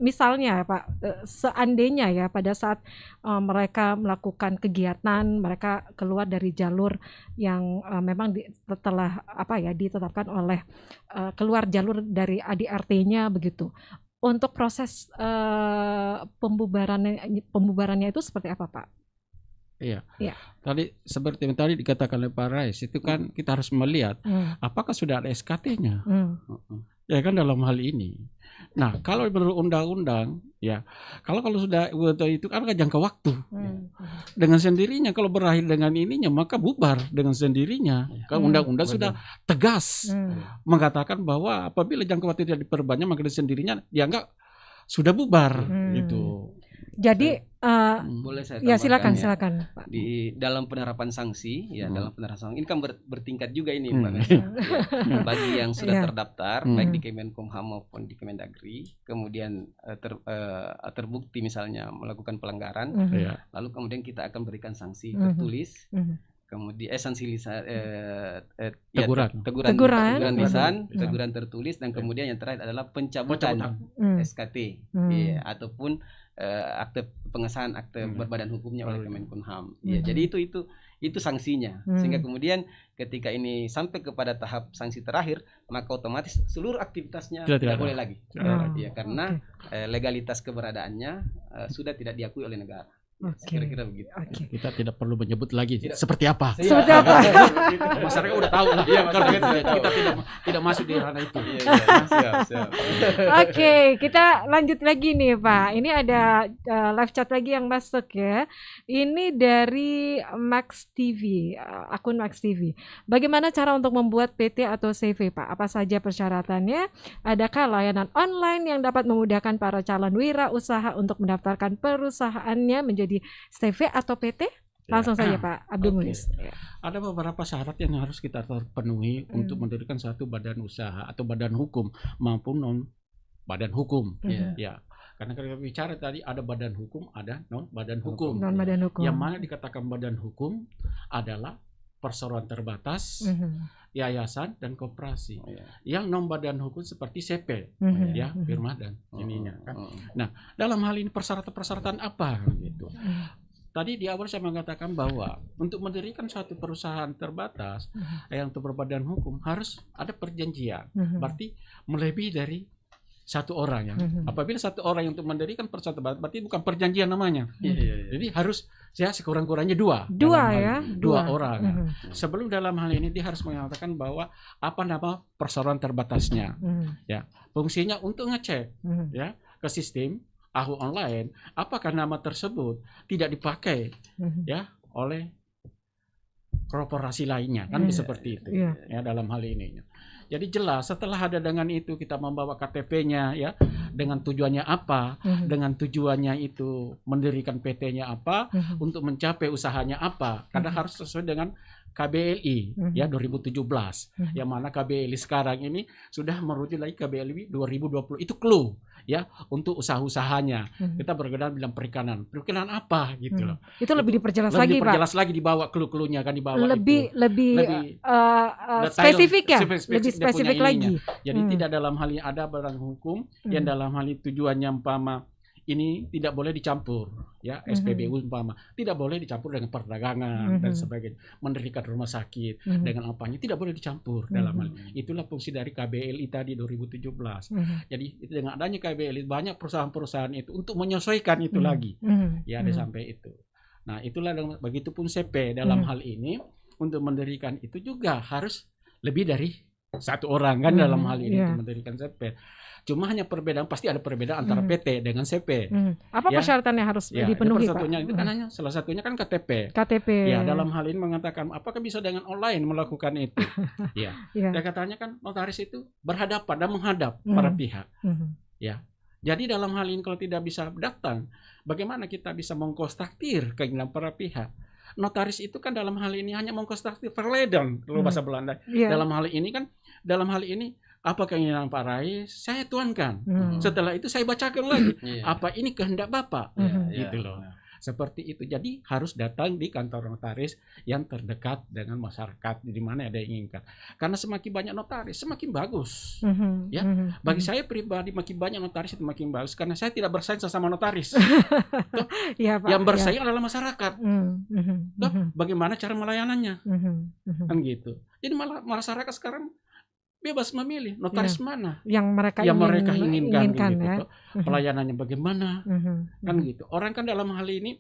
Misalnya Pak, seandainya ya pada saat mereka melakukan kegiatan, mereka keluar dari jalur yang memang telah ditetapkan oleh keluar jalur dari ADRT-nya begitu. Untuk proses pembubarannya itu seperti apa, Pak? Iya. Tadi seperti yang tadi dikatakan oleh Pak Rais, itu kan kita harus melihat apakah sudah ada SKT-nya. Ya kan dalam hal ini. Nah, kalau menurut undang-undang ya, kalau sudah itu kan jangka waktu. Dengan sendirinya kalau berakhir dengan ininya maka bubar dengan sendirinya. Kalau undang-undang sudah tegas mengatakan bahwa apabila jangka waktu tidak diperbanyak maka dengan sendirinya dianggap sudah bubar gitu. Jadi boleh saya tambahkan silakan Pak. Di dalam penerapan sanksi dalam penerapan sanksi ini kan bertingkat juga ini Pak. Bagi yang sudah terdaftar baik di Kemenkumham maupun di Kemendagri, kemudian terbukti misalnya melakukan pelanggaran, lalu kemudian kita akan berikan sanksi tertulis. Kemudian sanksi teguran lisan, teguran tertulis, dan kemudian yang terakhir adalah pencabutan SKT ataupun akte pengesahan akte berbadan hukumnya oleh Kemenkumham. Jadi itu sanksinya. Sehingga kemudian ketika ini sampai kepada tahap sanksi terakhir, maka otomatis seluruh aktivitasnya tidak boleh lagi. Karena legalitas keberadaannya sudah tidak diakui oleh negara. Kira-kira begitu. Kita tidak perlu menyebut lagi seperti apa. Seperti apa? Masyarakat udah tahu lah. Kita tidak masuk di ranah itu. Siap. Oke, kita lanjut lagi nih Pak. Ini ada live chat lagi yang masuk ya. Ini dari Max TV, akun Max TV. Bagaimana cara untuk membuat PT atau CV, Pak? Apa saja persyaratannya? Adakah layanan online yang dapat memudahkan para calon wirausaha untuk mendaftarkan perusahaannya menjadi CV atau PT? Langsung saja Pak Abdul Muiz. Ada beberapa syarat yang harus kita penuhi untuk mendirikan satu badan usaha atau badan hukum maupun non badan hukum. Karena kita bicara tadi ada badan hukum, ada non badan hukum. Non badan hukum. Yang mana dikatakan badan hukum adalah perseroan terbatas, yayasan dan koperasi. Yang non badan hukum seperti CP, firma dan ininya kan. Nah, dalam hal ini persyaratan apa gitu. Tadi di awal saya mengatakan bahwa untuk mendirikan suatu perusahaan terbatas yang untuk berbadan hukum harus ada perjanjian. Berarti melebihi dari satu orang ya. Apabila satu orang yang untuk mendirikan perusahaan terbatas berarti bukan perjanjian namanya. Jadi harus sekurang-kurangnya dua orang. Sebelum dalam hal ini dia harus mengatakan bahwa apa nama perseroan terbatasnya. Fungsinya untuk ngecek ke sistem AHU online, apakah nama tersebut tidak dipakai ya oleh korporasi lainnya, kan seperti itu ya dalam hal ini. Jadi jelas setelah ada dengan itu kita membawa KTP-nya ya dengan tujuannya apa, dengan tujuannya itu mendirikan PT-nya apa, untuk mencapai usahanya apa, karena harus sesuai dengan KBLI ya 2017, yang mana KBLI sekarang ini sudah merujuk lagi KBLI 2020, itu clue ya untuk usaha-usahanya. Kita bergerak bilang perikanan apa gitu loh. Itu lebih diperjelas lebih lagi, diperjelas Pak. lagi dibawa clue-cluenya kan dibawa lebih detail, spesifik ya, lebih spesifik lagi. Jadi tidak dalam hal ini ada barang hukum yang dalam hal ini tujuannya umpama ini tidak boleh dicampur ya, SPBU umpama tidak boleh dicampur dengan perdagangan dan sebagainya, mendirikan rumah sakit dengan apanya tidak boleh dicampur dalam hal itulah fungsi dari KBLI tadi 2017. Jadi dengan adanya KBLI banyak perusahaan-perusahaan itu untuk menyesuaikan itu lagi ya ada sampai itu. Nah itulah begitupun CP dalam hal ini untuk mendirikan itu juga harus lebih dari satu orang kan dalam hal ini untuk mendirikan CP. Cuma hanya perbedaan, pasti ada perbedaan antara PT dengan CP. Apa persyaratannya harus dipenuhi, Pak? Itu kan hanya salah satunya kan KTP. Ya, dalam hal ini mengatakan apakah bisa dengan online melakukan itu? Ya. Dan katanya kan notaris itu berhadapan dan menghadap para pihak. Ya. Jadi dalam hal ini kalau tidak bisa datang, bagaimana kita bisa mengkonstruktir keinginan para pihak? Notaris itu kan dalam hal ini hanya mengkonstruktir verleden kalau bahasa Belanda. Dalam hal ini apa keinginan Pak Rais saya tuangkan. Setelah itu saya bacakan lagi. Apa ini kehendak Bapak? Gitu loh. Seperti itu. Jadi harus datang di kantor notaris yang terdekat dengan masyarakat di mana ada yang inginkan. Karena semakin banyak notaris semakin bagus. Ya. Bagi saya pribadi makin banyak notaris itu makin bagus karena saya tidak bersaing sesama notaris. Yang bersaing adalah masyarakat. Bagaimana cara melayanannya? Kan gitu. Jadi masyarakat sekarang bebas memilih notaris mana yang mereka inginkan ya. Gitu. Pelayanannya bagaimana kan gitu. Orang kan dalam hal ini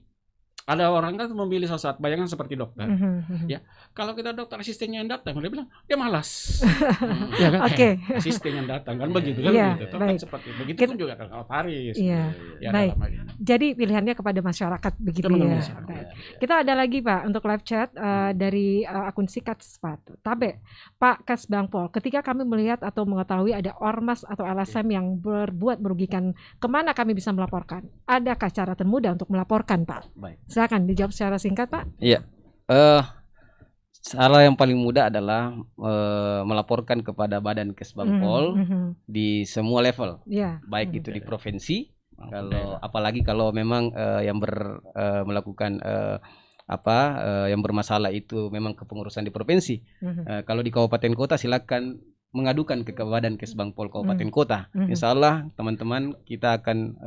ada orang kan memilih salah satu, bayangkan seperti dokter ya, kalau kita dokter asistennya yang datang dia bilang dia malas ya kan asisten yang datang kan begitu kan gitu. Kan seperti begitu pun juga kan notaris ya, baik. Jadi pilihannya kepada masyarakat begitu ya. Kita ada lagi Pak untuk live chat dari akun Sikats Pak Tabe. Pak Kasbangpol, ketika kami melihat atau mengetahui ada ormas atau LSM yang berbuat merugikan, kemana kami bisa melaporkan? Adakah cara termudah untuk melaporkan, Pak? Baik. Silakan dijawab secara singkat, Pak. Iya. Cara yang paling mudah adalah melaporkan kepada Badan Kesbangpol di semua level, baik itu di provinsi, apalagi kalau memang yang melakukan yang bermasalah itu memang kepengurusan di provinsi. Kalau di kabupaten kota silakan mengadukan ke Badan Kesbangpol kabupaten kota. Insya Allah teman-teman kita akan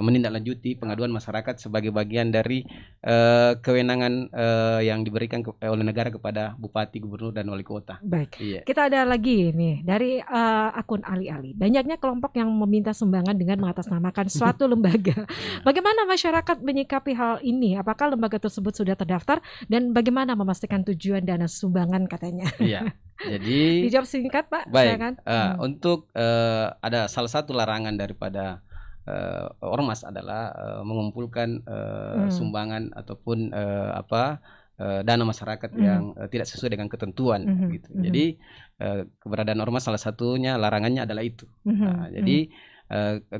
menindaklanjuti pengaduan masyarakat sebagai bagian dari kewenangan yang diberikan oleh negara kepada bupati, gubernur, dan wali kota. Baik, kita ada lagi nih dari akun Ali-Ali. Banyaknya kelompok yang meminta sumbangan dengan mengatasnamakan suatu lembaga. Bagaimana masyarakat menyikapi hal ini? Apakah lembaga tersebut sudah terdaftar dan bagaimana memastikan tujuan dana sumbangan katanya? Iya. Jadi dijawab singkat Pak. Baik. Untuk ada salah satu larangan daripada ormas adalah mengumpulkan sumbangan ataupun dana masyarakat yang tidak sesuai dengan ketentuan gitu. Jadi keberadaan ormas salah satunya larangannya adalah itu. Jadi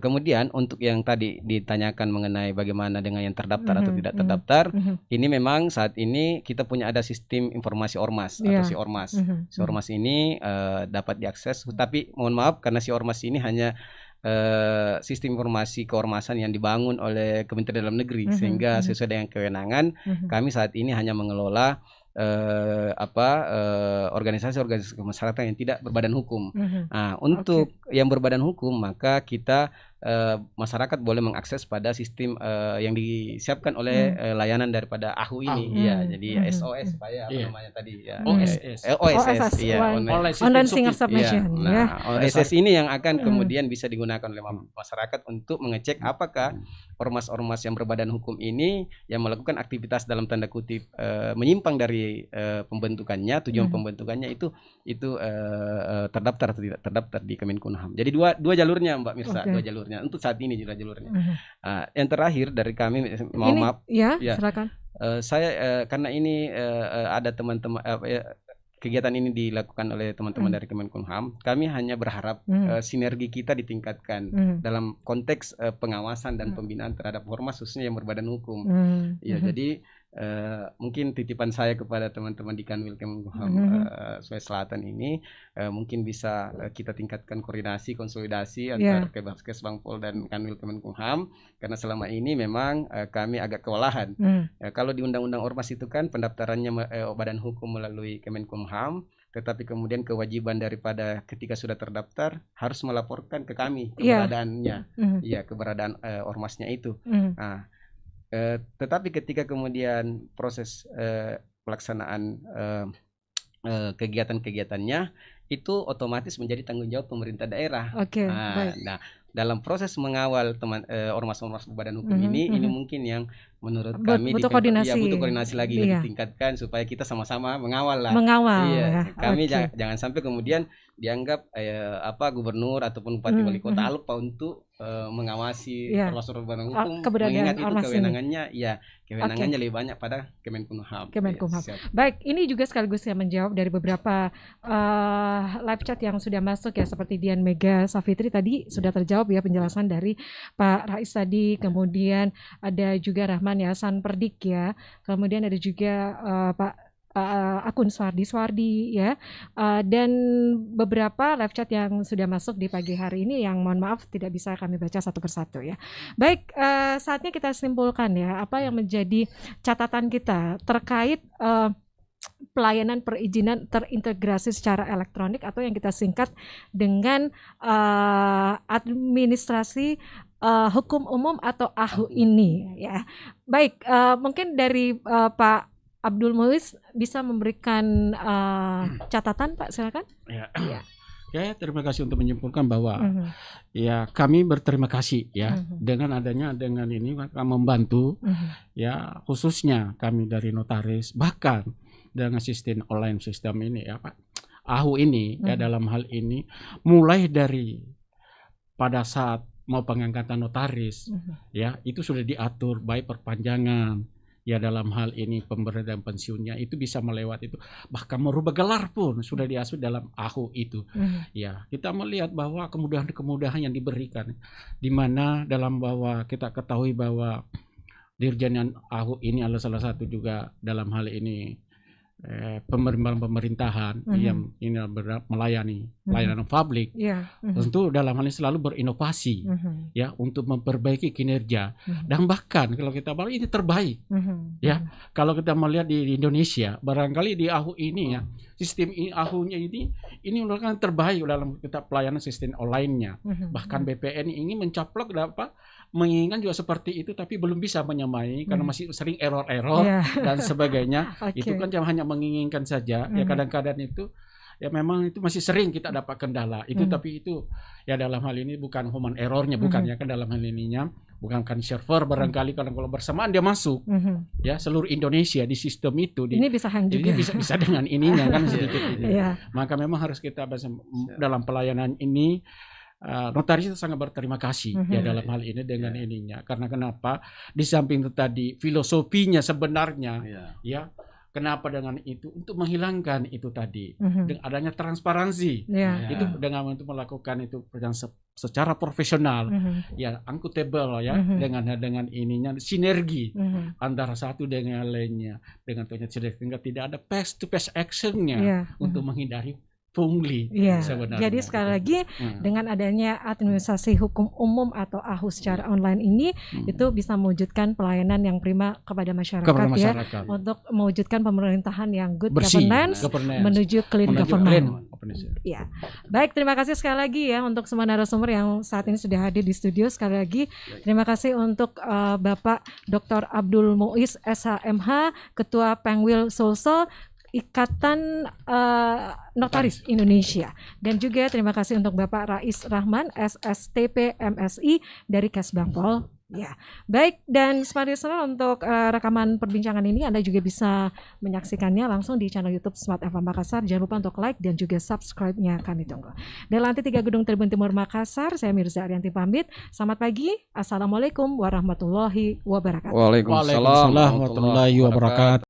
kemudian untuk yang tadi ditanyakan mengenai bagaimana dengan yang terdaftar atau tidak terdaftar, ini memang saat ini kita punya ada sistem informasi ormas atau si ormas. Si ormas ini dapat diakses, tapi mohon maaf karena si ormas ini hanya sistem informasi keormasan yang dibangun oleh Kementerian Dalam Negeri sehingga sesuai dengan kewenangan kami saat ini hanya mengelola organisasi-organisasi masyarakat yang tidak berbadan hukum. Nah, untuk yang berbadan hukum maka kita masyarakat boleh mengakses pada sistem yang disiapkan oleh layanan daripada AHU ini. Jadi SOS supaya namanya tadi ya. OSS ya. Online Single Submission. OSS ini yang akan kemudian bisa digunakan oleh masyarakat untuk mengecek apakah ormas-ormas yang berbadan hukum ini yang melakukan aktivitas dalam tanda kutip menyimpang dari pembentukannya, tujuan pembentukannya itu terdaftar atau tidak terdaftar di Kemenkumham. Jadi dua jalurnya Mbak Mirsa, dua jalur. jalurnya untuk saat ini juga jalurnya. Yang terakhir dari kami, maaf ya, ya, silakan. Saya karena ini ada teman-teman kegiatan ini dilakukan oleh teman-teman dari Kemenkumham, kami hanya berharap sinergi kita ditingkatkan dalam konteks pengawasan dan pembinaan terhadap ormas khususnya yang berbadan hukum. Ya, jadi mungkin titipan saya kepada teman-teman di Kanwil Kemenkumham Sulawesi Selatan ini, mungkin bisa kita tingkatkan koordinasi konsolidasi antara Kesbangpol dan Kanwil Kemenkumham, karena selama ini memang kami agak kewalahan. Kalau di Undang-Undang Ormas itu kan pendaftarannya badan hukum melalui Kemenkumham, tetapi kemudian kewajiban daripada ketika sudah terdaftar harus melaporkan ke kami keberadaannya, keberadaan ormasnya itu. Nah, tetapi ketika kemudian proses pelaksanaan kegiatan-kegiatannya itu otomatis menjadi tanggung jawab pemerintah daerah. Nah, dalam proses mengawal ormas-ormas badan hukum ini mungkin yang menurut kami butuh koordinasi lagi lebih ditingkatkan supaya kita sama-sama mengawal lah. Kami jangan sampai kemudian dianggap gubernur ataupun bupati wali kota lupa untuk mengawasi ormas-ormas badan hukum, mengingat itu kewenangannya kewenangannya lebih banyak pada Kemenkumham. Baik, ini juga sekaligus yang menjawab dari beberapa live chat yang sudah masuk ya, seperti Dian Mega Safitri tadi sudah terjawab ya penjelasan dari Pak Rais tadi, kemudian ada juga Rahman Yasan Perdik ya, kemudian ada juga Pak akun Swardi ya, dan beberapa live chat yang sudah masuk di pagi hari ini yang mohon maaf tidak bisa kami baca satu persatu ya. Baik, saatnya kita simpulkan ya apa yang menjadi catatan kita terkait pelayanan perizinan terintegrasi secara elektronik atau yang kita singkat dengan administrasi hukum umum atau AHU ini ya. Baik, mungkin dari Pak Abdul Muiz bisa memberikan catatan, Pak, silakan. Ya, terima kasih untuk menyimpulkan bahwa ya kami berterima kasih ya dengan adanya ini membantu ya, khususnya kami dari notaris, bahkan dengan sistem online sistem ini ya Pak AHU ini ya, dalam hal ini mulai dari pada saat mau pengangkatan notaris ya itu sudah diatur baik perpanjangan ya, dalam hal ini pemberian pensiunnya itu bisa melewati itu, bahkan merubah gelar pun sudah diatur dalam AHU itu. Ya, kita melihat bahwa kemudahan-kemudahan yang diberikan, di mana dalam bahwa kita ketahui bahwa Dirjen AHU ini adalah salah satu juga dalam hal ini pemerintahan yang ini melayani layanan publik, tentu dalam hal ini selalu berinovasi ya untuk memperbaiki kinerja dan bahkan kalau kita bilang ini terbaik ya, kalau kita melihat di Indonesia barangkali di AHU ini ya, sistem AHU-nya ini merupakan terbaik dalam kita pelayanan sistem online-nya. Bahkan BPN ini mencaplok menginginkan juga seperti itu, tapi belum bisa menyamai karena masih sering error-error dan sebagainya. Itu kan hanya menginginkan saja ya, kadang-kadang itu ya memang itu masih sering kita dapat kendala itu, tapi itu ya dalam hal ini bukan human errornya, bukan ya kan, dalam hal ininya bukan kan server barangkali kalau bersamaan dia masuk ya seluruh Indonesia di sistem itu ini bisa hang juga, bisa dengan ininya kan sedikit ini. Maka memang harus kita dalam pelayanan ini notaris itu sangat berterima kasih ya dalam hal ini dengan ininya, karena kenapa di samping itu tadi filosofinya sebenarnya ya kenapa dengan itu untuk menghilangkan itu tadi dengan adanya transparansi itu dengan untuk melakukan itu secara profesional ya akuntabel ya dengan ininya sinergi antara satu dengan lainnya dengan sehingga tidak ada face to face actionnya untuk menghindari pungli sebenarnya. Jadi sekali lagi dengan adanya administrasi hukum umum atau AHU secara online ini itu bisa mewujudkan pelayanan yang prima kepada masyarakat ya, untuk mewujudkan pemerintahan yang good governance menuju clean government. Ya. Baik, terima kasih sekali lagi ya untuk semua narasumber yang saat ini sudah hadir di studio. Sekali lagi terima kasih untuk Bapak Dr. Abdul Muiz SHMH, Ketua Pengwil Sulsel Ikatan Notaris Indonesia, dan juga terima kasih untuk Bapak Rais Rahman SSTP MSI dari Kesbangpol Ya, baik, dan Smart Listener untuk rekaman perbincangan ini Anda juga bisa menyaksikannya langsung di channel YouTube Smart FM Makassar. Jangan lupa untuk like dan juga subscribe-nya, kami tunggu. Dari lantai 3 Gedung Tribun Timur Makassar, saya Mirza Arianti pamit. Selamat pagi, Assalamualaikum warahmatullahi wabarakatuh. Waalaikumsalam Waalaikumsalam warahmatullahi wabarakatuh.